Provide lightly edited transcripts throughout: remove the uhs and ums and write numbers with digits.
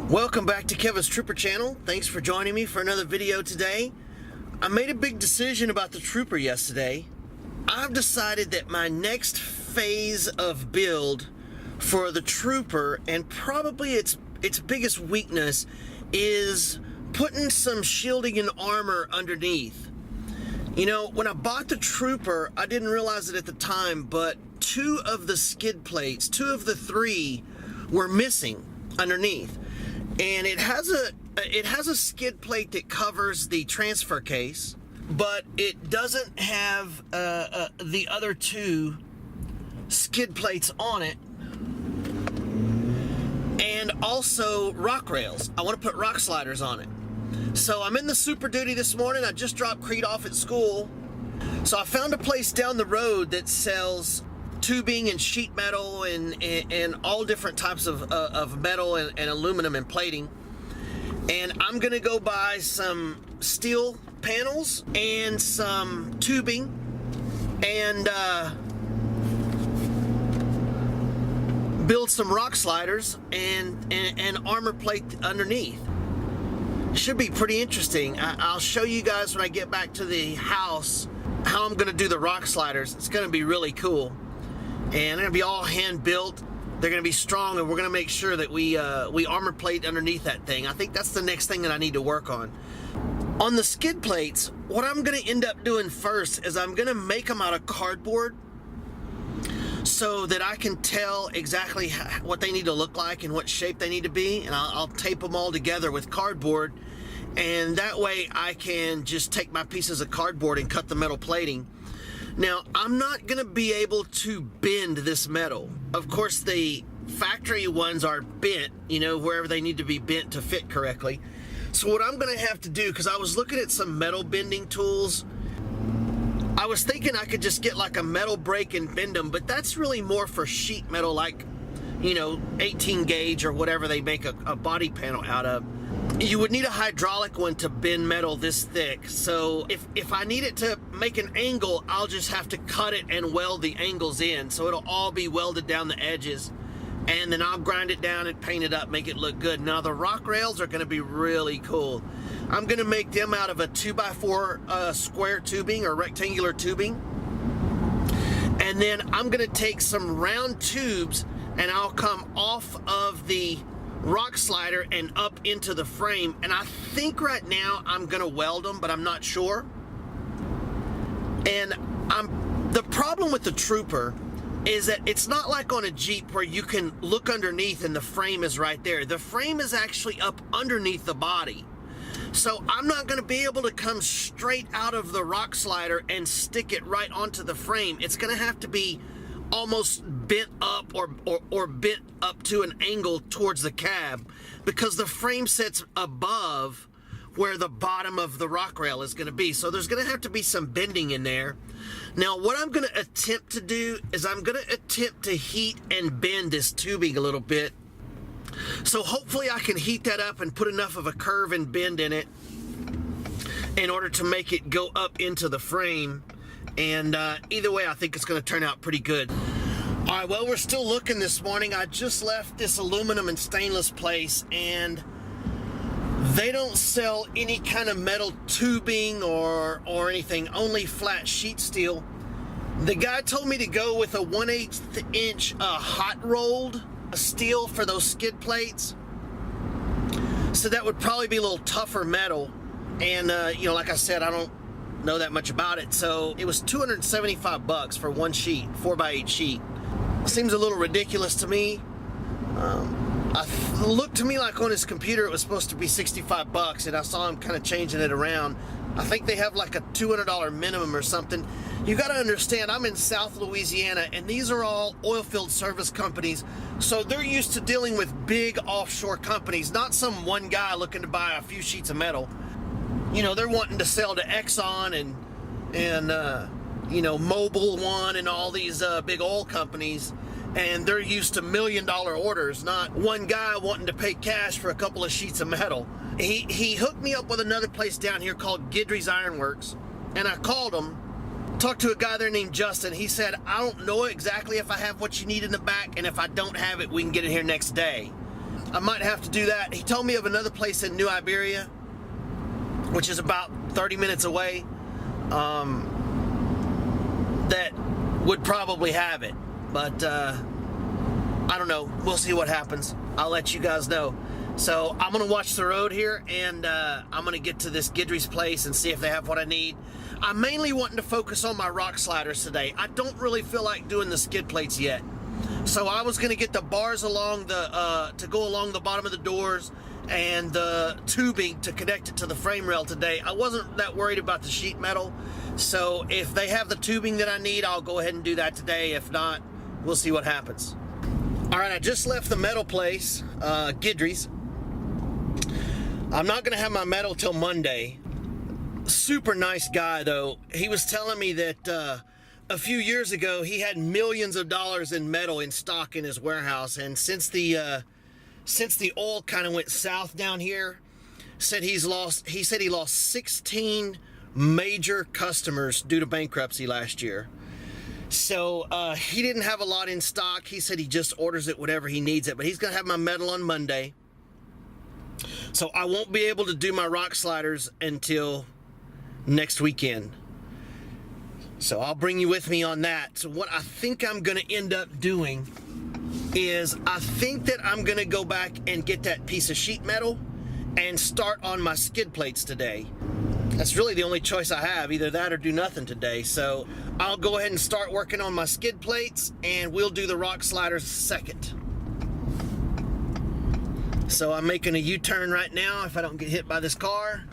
Welcome back to Kevin's Trooper channel. Thanks for joining me for another video today. I made a big decision about the Trooper yesterday. I've decided that my next phase of build for the Trooper, and probably its biggest weakness, is putting some shielding and armor underneath. You know, when I bought the Trooper, I didn't realize it at the time, but two of the skid plates, two of the three, were missing underneath. And it has a skid plate that covers the transfer case, but it doesn't have the other two skid plates on it. And also rock rails. I want to put rock sliders on it. So I'm in the Super Duty this morning. I just dropped Creed off at school. So I found a place down the road that sells tubing and sheet metal and all different types of metal and aluminum and plating. And I'm gonna go buy some steel panels and some tubing and build some rock sliders and armor plate underneath. Should be pretty interesting. I'll show you guys when I get back to the house how I'm gonna do the rock sliders. It's gonna be really cool. And they're gonna be all hand built. They're gonna be strong, and we're gonna make sure that we armor plate underneath that thing. I think that's the next thing that I need to work on. On the skid plates, what I'm gonna end up doing first is I'm gonna make them out of cardboard so that I can tell exactly what they need to look like and what shape they need to be, and I'll tape them all together with cardboard, and that way I can just take my pieces of cardboard and cut the metal plating. Now, I'm not gonna be able to bend this metal. Of course, the factory ones are bent, you know, wherever they need to be bent to fit correctly. So what I'm gonna have to do, because I was looking at some metal bending tools, I was thinking I could just get like a metal brake and bend them, but that's really more for sheet metal, like, you know, 18 gauge or whatever they make a body panel out of. You would need a hydraulic one to bend metal this thick. So if I need it to make an angle, I'll just have to cut it and weld the angles in. So it'll all be welded down the edges. And then I'll grind it down and paint it up, make it look good. Now the rock rails are gonna be really cool. I'm gonna make them out of a 2x4 square tubing or rectangular tubing. And then I'm gonna take some round tubes and I'll come off of the rock slider and up into the frame, and I think right now I'm gonna weld them, but I'm not sure. And the problem with the Trooper is that it's not like on a Jeep where you can look underneath and the frame is right there. The frame is actually up underneath the body. So I'm not gonna be able to come straight out of the rock slider and stick it right onto the frame. It's gonna have to be almost bent up or bent up to an angle towards the cab, because the frame sits above where the bottom of the rock rail is going to be. So there's going to have to be some bending in there. Now what I'm going to attempt to do is I'm going to attempt to heat and bend this tubing a little bit. So hopefully I can heat that up and put enough of a curve and bend in it in order to make it go up into the frame. And either way, I think it's going to turn out pretty good. All right, well, we're still looking this morning. I just left this aluminum and stainless place, and they don't sell any kind of metal tubing or anything, only flat sheet steel. The guy told me to go with a 1/8 inch hot rolled steel for those skid plates. So that would probably be a little tougher metal. And, you know, like I said, I don't know that much about it. So it was $275 for one sheet, 4x8 sheet. Seems a little ridiculous to me. It looked to me like on his computer it was supposed to be $65, and I saw him kind of changing it around. I think they have like a $200 minimum or something. You got to understand, I'm in South Louisiana, and these are all oil field service companies, so they're used to dealing with big offshore companies, not some one guy looking to buy a few sheets of metal. You know, they're wanting to sell to Exxon and you know, Mobil One and all these big oil companies, and they're used to $1 million orders, not one guy wanting to pay cash for a couple of sheets of metal. He hooked me up with another place down here called Guidry's Ironworks, and I called him, talked to a guy there named Justin. He said, I don't know exactly if I have what you need in the back, and if I don't have it, we can get it here next day. I might have to do that. He told me of another place in New Iberia, which is about 30 minutes away, that would probably have it. But I don't know. We'll see what happens. I'll let you guys know. So I'm going to watch the road here, and I'm going to get to this Guidry's place and see if they have what I need. I'm mainly wanting to focus on my rock sliders today. I don't really feel like doing the skid plates yet. So I was going to get the bars along the to go along the bottom of the doors and the tubing to connect it to the frame rail today. I wasn't that worried about the sheet metal. So if they have the tubing that I need, I'll go ahead and do that today. If not, we'll see what happens. All right, I just left the metal place, Guidry's. I'm not going to have my metal till Monday. Super nice guy, though. He was telling me that a few years ago he had millions of dollars in metal in stock in his warehouse, and since the oil kind of went south down here, he said he lost 16 major customers due to bankruptcy last year. So he didn't have a lot in stock. He said he just orders it whenever he needs it, but he's going to have my metal on Monday. So I won't be able to do my rock sliders until next weekend. So I'll bring you with me on that. So what I think I'm going to end up doing is I think that I'm going to go back and get that piece of sheet metal and start on my skid plates today. That's really the only choice I have, either that or do nothing today. So I'll go ahead and start working on my skid plates, and we'll do the rock sliders second. So I'm making a U-turn right now if I don't get hit by this car.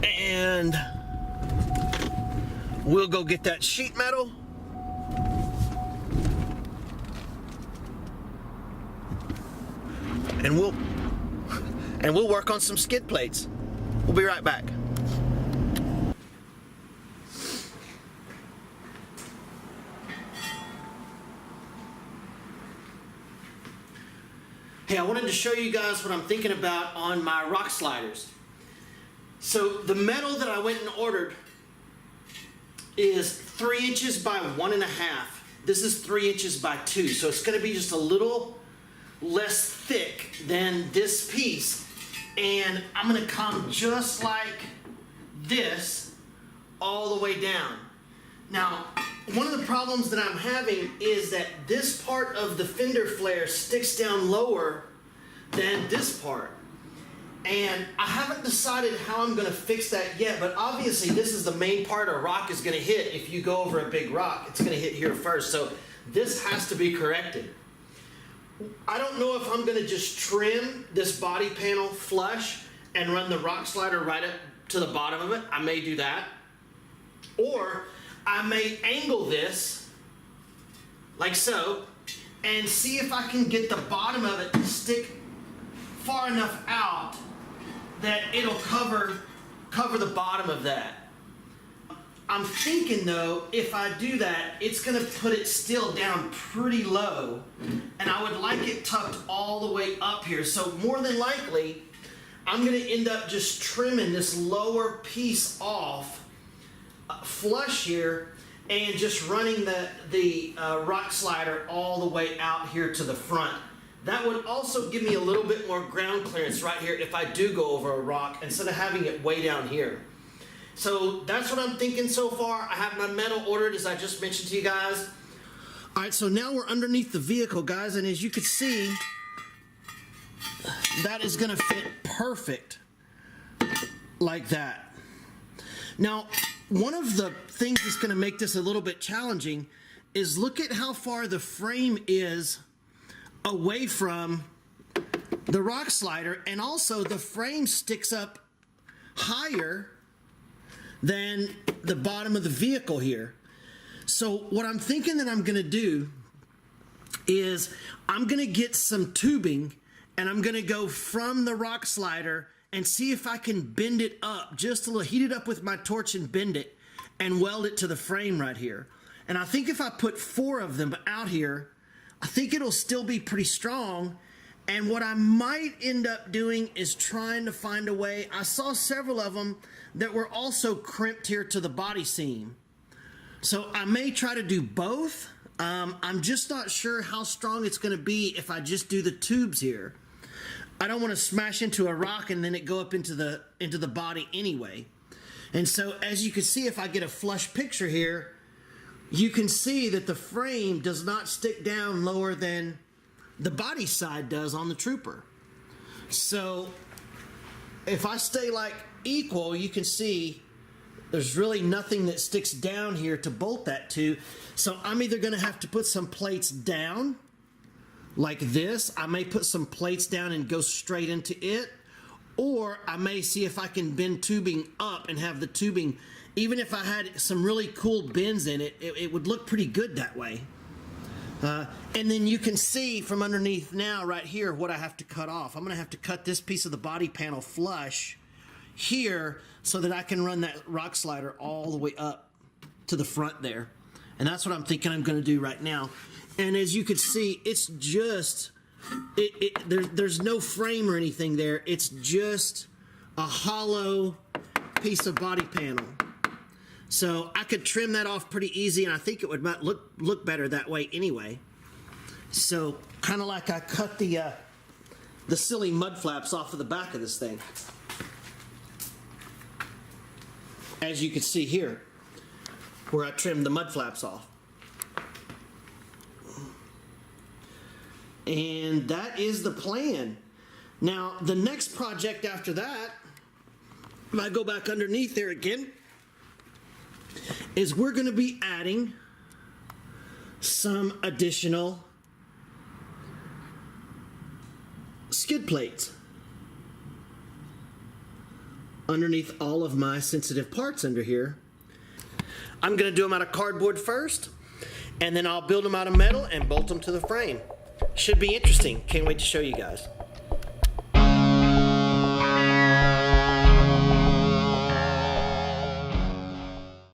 And we'll go get that sheet metal. And we'll work on some skid plates. We'll be right back. Hey, I wanted to show you guys what I'm thinking about on my rock sliders. So the metal that I went and ordered is 3 inches by 1.5. This is 3 inches by 2, so it's going to be just a little less thick than this piece. And I'm going to come just like this all the way down. Now, one of the problems that I'm having is that this part of the fender flare sticks down lower than this part. And I haven't decided how I'm going to fix that yet, but obviously this is the main part a rock is going to hit. If you go over a big rock, it's going to hit here first. So this has to be corrected. I don't know if I'm going to just trim this body panel flush and run the rock slider right up to the bottom of it. I may do that. Or I may angle this like so and see if I can get the bottom of it to stick far enough out that it'll cover the bottom of that. I'm thinking though, if I do that, it's gonna put it still down pretty low, and I would like it tucked all the way up here. So more than likely, I'm gonna end up just trimming this lower piece off flush here and just running the rock slider all the way out here to the front. That would also give me a little bit more ground clearance right here if I do go over a rock instead of having it way down here. So that's what I'm thinking so far. I have my metal ordered, as I just mentioned to you guys. All right, so now we're underneath the vehicle, guys, and as you can see, that is gonna fit perfect like that. Now, one of the things that's gonna make this a little bit challenging is look at how far the frame is away from the rock slider, and also the frame sticks up higher than the bottom of the vehicle here. So what I'm thinking that I'm gonna do is I'm gonna get some tubing and I'm gonna go from the rock slider and see if I can bend it up just a little, heat it up with my torch and bend it and weld it to the frame right here. And I think if I put 4 of them out here, I think it'll still be pretty strong. And what I might end up doing is trying to find a way. I saw several of them that were also crimped here to the body seam. So I may try to do both. I'm just not sure how strong it's going to be if I just do the tubes here. I don't want to smash into a rock and then it go up into the body anyway. And so as you can see, if I get a flush picture here, you can see that the frame does not stick down lower than the body side does on the Trooper. So if I stay like equal, you can see there's really nothing that sticks down here to bolt that to. So I'm either going to have to put some plates down like this. I may put some plates down and go straight into it. Or I may see if I can bend tubing up and have the tubing, even if I had some really cool bends in it, it would look pretty good that way. And then you can see from underneath now right here what I have to cut off. I'm going to have to cut this piece of the body panel flush here so that I can run that rock slider all the way up to the front there. And that's what I'm thinking I'm going to do right now. And as you can see, it's just, there's no frame or anything there. It's just a hollow piece of body panel. So I could trim that off pretty easy, and I think it would look better that way anyway. So kind of like I cut the silly mud flaps off of the back of this thing. As you can see here, where I trimmed the mud flaps off. And that is the plan. Now, the next project after that, if I go back underneath there again, is we're going to be adding some additional skid plates underneath all of my sensitive parts under here. I'm going to do them out of cardboard first, and then I'll build them out of metal and bolt them to the frame. Should be interesting. Can't wait to show you guys.